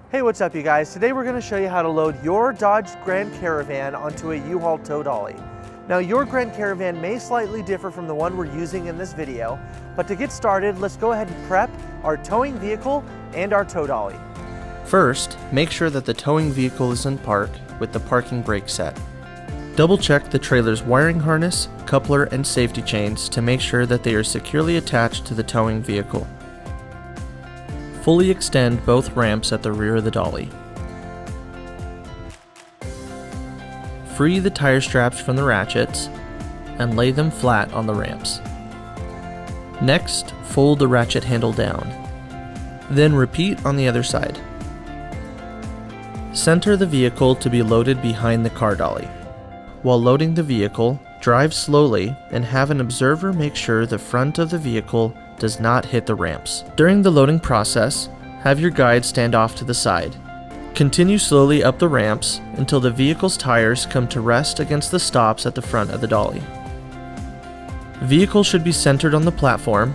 Hey, what's up you guys? Today we're going to show you how to load your Dodge Grand Caravan onto a U-Haul Tow Dolly. Now your Grand Caravan may slightly differ from the one we're using in this video, but to get started, let's go ahead and prep our towing vehicle and our tow dolly. First, make sure that the towing vehicle is in park with the parking brake set. Double check the trailer's wiring harness, coupler, and safety chains to make sure that they are securely attached to the towing vehicle. Fully extend both ramps at the rear of the dolly. Free the tire straps from the ratchets and lay them flat on the ramps. Next, fold the ratchet handle down. Then repeat on the other side. Center the vehicle to be loaded behind the car dolly. While loading the vehicle, drive slowly and have an observer make sure the front of the vehicle does not hit the ramps. During the loading process, have your guide stand off to the side. Continue slowly up the ramps until the vehicle's tires come to rest against the stops at the front of the dolly. Vehicle should be centered on the platform.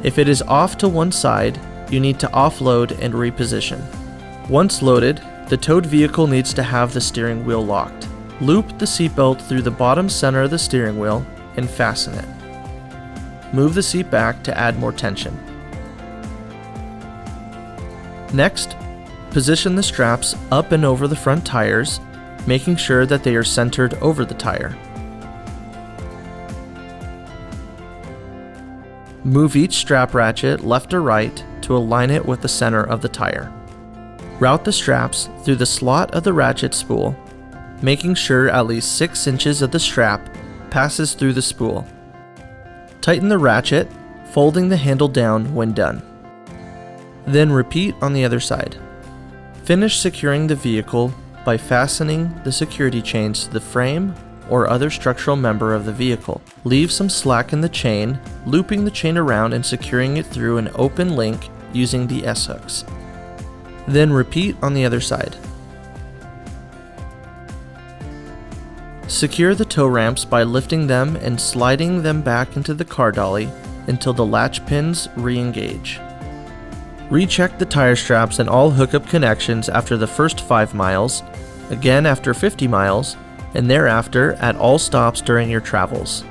If it is off to one side, you need to offload and reposition. Once loaded, the towed vehicle needs to have the steering wheel locked. Loop the seatbelt through the bottom center of the steering wheel and fasten it. Move the seat back to add more tension. Next, position the straps up and over the front tires, making sure that they are centered over the tire. Move each strap ratchet left or right to align it with the center of the tire. Route the straps through the slot of the ratchet spool, making sure at least 6 inches of the strap passes through the spool. Tighten the ratchet, folding the handle down when done. Then repeat on the other side. Finish securing the vehicle by fastening the security chains to the frame or other structural member of the vehicle. Leave some slack in the chain, looping the chain around and securing it through an open link using the S-hooks. Then repeat on the other side. Secure the tow ramps by lifting them and sliding them back into the car dolly until the latch pins re-engage. Recheck the tire straps and all hookup connections after the first 5 miles, again after 50 miles, and thereafter at all stops during your travels.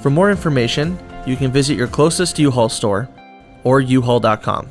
For more information, you can visit your closest U-Haul store or uhaul.com.